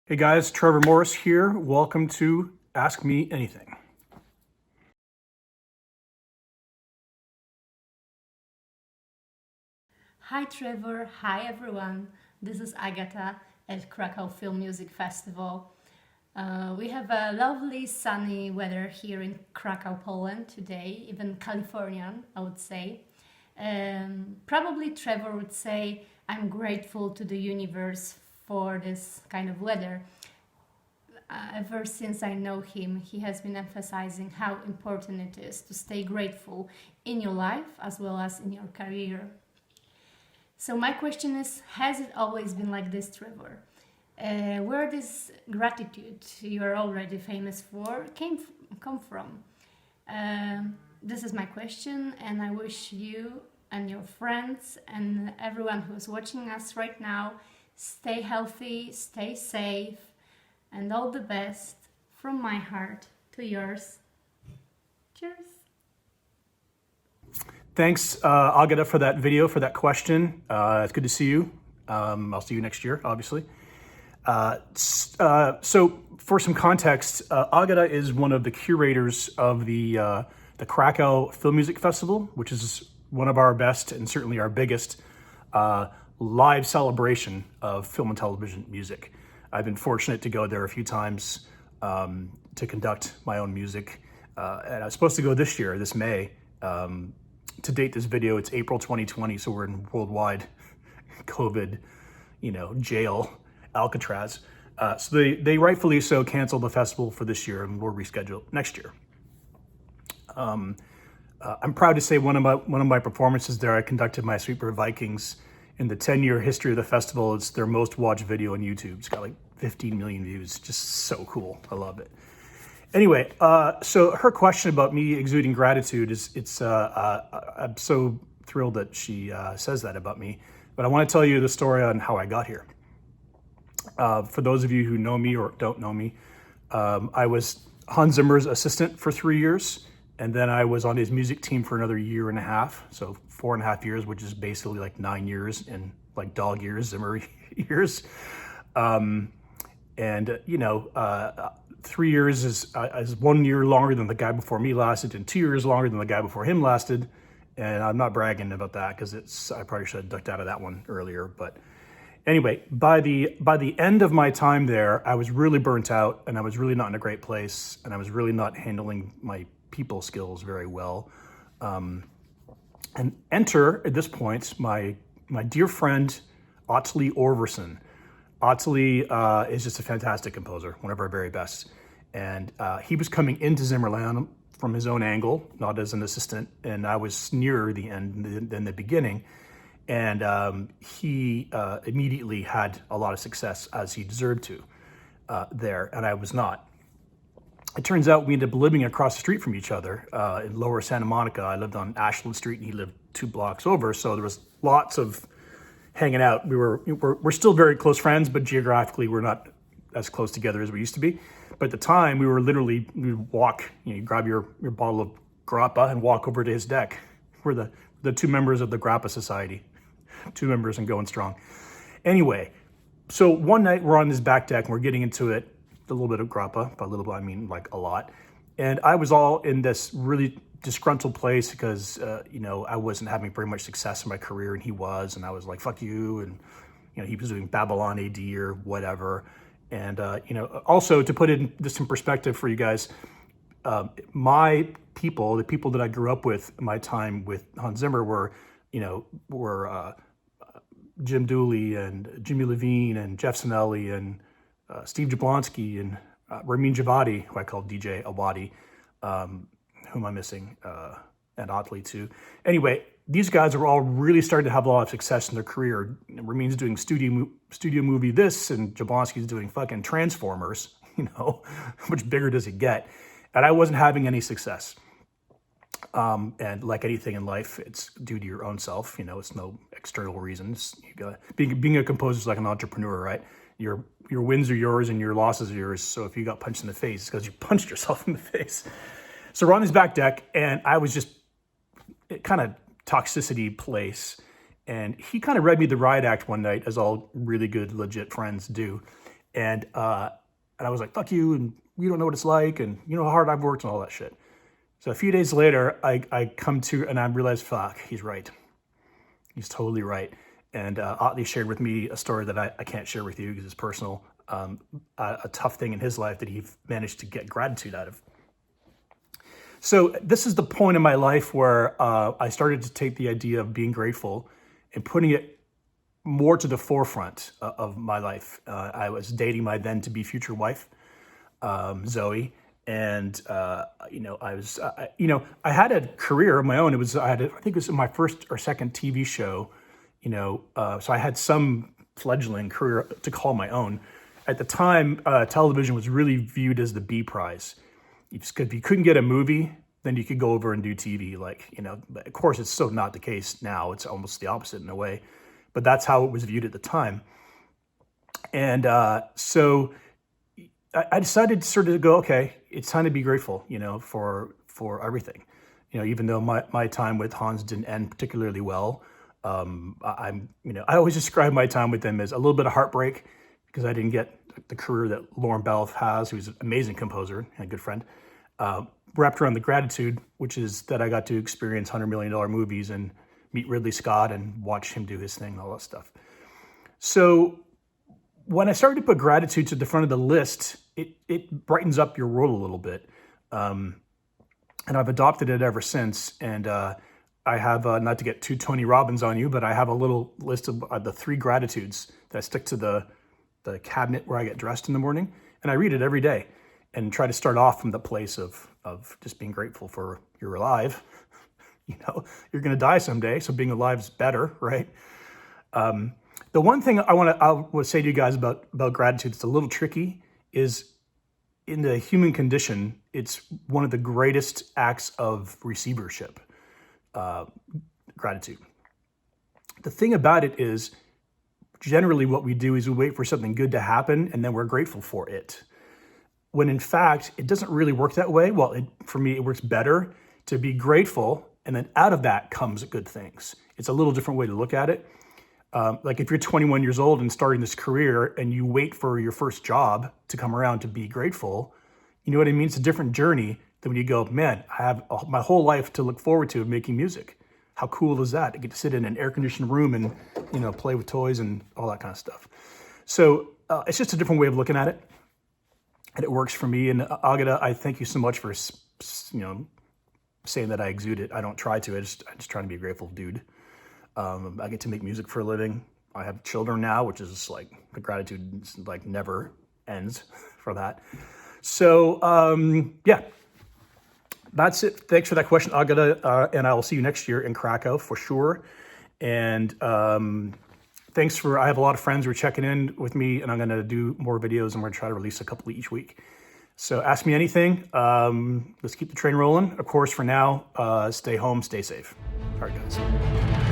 Hey guys, Trevor Morris here. Welcome to Ask Me Anything. Hi Trevor, hi everyone. This is Agata at Krakow Film Music Festival. We have a lovely sunny weather here in Krakow, Poland today, even Californian, I would say. Probably Trevor would say, I'm grateful to the universe for this kind of weather. Ever since I know him, he has been emphasizing how important it is to stay grateful in your life as well as in your career. So my question is, has it always been like this, Trevor? Where this gratitude you are already famous for come from? This is my question, and I wish you and your friends and everyone who is watching us right now stay healthy, stay safe, and all the best from my heart to yours. Cheers. Thanks, Agata, for that video, for that question. It's good to see you. I'll see you next year, obviously. So for some context, Agata is one of the curators of the Krakow Film Music Festival, which is one of our best and certainly our biggest live celebration of film and television music. I've been fortunate to go there a few times to conduct my own music. And I was supposed to go this year, this May. To date this video, it's April 2020, so we're in worldwide COVID, jail, Alcatraz. So they rightfully so canceled the festival for this year and we'll reschedule next year. I'm proud to say one of my performances there, I conducted my Sweeper Vikings. In the 10-year history of the festival, it's their most watched video on YouTube. It's got like 15 million views. Just so cool. I love it. Anyway, so her question about me exuding gratitude I'm so thrilled that she says that about me. But I want to tell you the story on how I got here. For those of you who know me or don't know me, I was Hans Zimmer's assistant for 3 years. And then I was on his music team for another year and a half. So 4.5 years, which is basically like 9 years in like dog years, Zimmer years. 3 years is 1 year longer than the guy before me lasted, and 2 years longer than the guy before him lasted. And I'm not bragging about that because I probably should have ducked out of that one earlier. But anyway, by the end of my time there, I was really burnt out, and I was really not in a great place, and I was really not handling my people skills very well. And enter at this point my dear friend Otley Orverson. Otley is just a fantastic composer, one of our very best. And he was coming into Zimmerland from his own angle, not as an assistant, and I was nearer the end than the beginning. And he immediately had a lot of success, as he deserved to, there, and I was not. It turns out we ended up living across the street from each other in Lower Santa Monica. I lived on Ashland Street and he lived 2 blocks over, so there was lots of hanging out. We're still very close friends, but geographically we're not as close together as we used to be. But at the time, we would walk, you grab your bottle of grappa and walk over to his deck. We're the 2 members of the Grappa Society, 2 members and going strong. Anyway, so one night we're on this back deck and we're getting into it, a little bit of grappa. By a little bit, I mean like a lot. And I was all in this really disgruntled place because, I wasn't having very much success in my career and he was, and I was like, fuck you. And, he was doing Babylon AD or whatever. And, also to put this in perspective for you guys, my people, the people that I grew up with, my time with Hans Zimmer were Jim Dooley and Jimmy Levine and Jeff Sinelli and Steve Jablonski and Ramin Djawadi, who I call DJ Awadi, who am I missing? And Otley too. Anyway, these guys are all really starting to have a lot of success in their career. Ramin's doing studio movie this, and Jablonski's doing fucking Transformers. How much bigger does it get? And I wasn't having any success. And like anything in life, it's due to your own self. It's no external reasons. Being a composer is like an entrepreneur, right? Your wins are yours and your losses are yours. So if you got punched in the face, it's because you punched yourself in the face. So we're on this back deck, and I was just kind of toxicity place. And he kind of read me the riot act one night, as all really good, legit friends do. And I was like, fuck you, and you don't know what it's like, and you know how hard I've worked and all that shit. So a few days later, I come to, and I realized, fuck, he's right. He's totally right. And Otley shared with me a story that I can't share with you because it's personal, a tough thing in his life that he managed to get gratitude out of. So this is the point in my life where I started to take the idea of being grateful and putting it more to the forefront of my life. I was dating my then-to-be future wife, Zoe, and I had a career of my own. I think it was my first or second TV show, so I had some fledgling career to call my own. At the time, television was really viewed as the B prize. If you couldn't get a movie, then you could go over and do TV. But of course, it's so not the case now. It's almost the opposite in a way. But that's how it was viewed at the time. And so I decided to sort of go, okay, it's time to be grateful, for everything. Even though my time with Hans didn't end particularly well, I always describe my time with him as a little bit of heartbreak because I didn't get the career that Lauren Balfe has, who's an amazing composer and a good friend, wrapped around the gratitude, which is that I got to experience $100 million movies and meet Ridley Scott and watch him do his thing and all that stuff. So when I started to put gratitude to the front of the list, it brightens up your world a little bit. And I've adopted it ever since. And I have, not to get too Tony Robbins on you, but I have a little list of the 3 gratitudes that I stick to the cabinet where I get dressed in the morning. And I read it every day and try to start off from the place of just being grateful for you're alive. You're going to die someday, so being alive is better, right? The one thing I want to say to you guys about gratitude that's a little tricky is in the human condition, it's one of the greatest acts of receivership, gratitude. The thing about it is, generally what we do is we wait for something good to happen and then we're grateful for it. When in fact, it doesn't really work that way. Well, for me, it works better to be grateful, and then out of that comes good things. It's a little different way to look at it. Like if you're 21 years old and starting this career and you wait for your first job to come around to be grateful, you know what I mean? It's a different journey than when you go, man, I have my whole life to look forward to making music. How cool is that? To get to sit in an air-conditioned room and, play with toys and all that kind of stuff. So it's just a different way of looking at it. And it works for me. And Agata, I thank you so much for, saying that I exude it. I don't try to. I'm just trying to be a grateful dude. I get to make music for a living. I have children now, which is like the gratitude never ends for that. So yeah, that's it. Thanks for that question, Agata. And I will see you next year in Krakow for sure. And I have a lot of friends who are checking in with me, and I'm going to do more videos. I'm going to try to release a couple each week. So ask me anything. Let's keep the train rolling. Of course, for now, stay home, stay safe. All right, guys.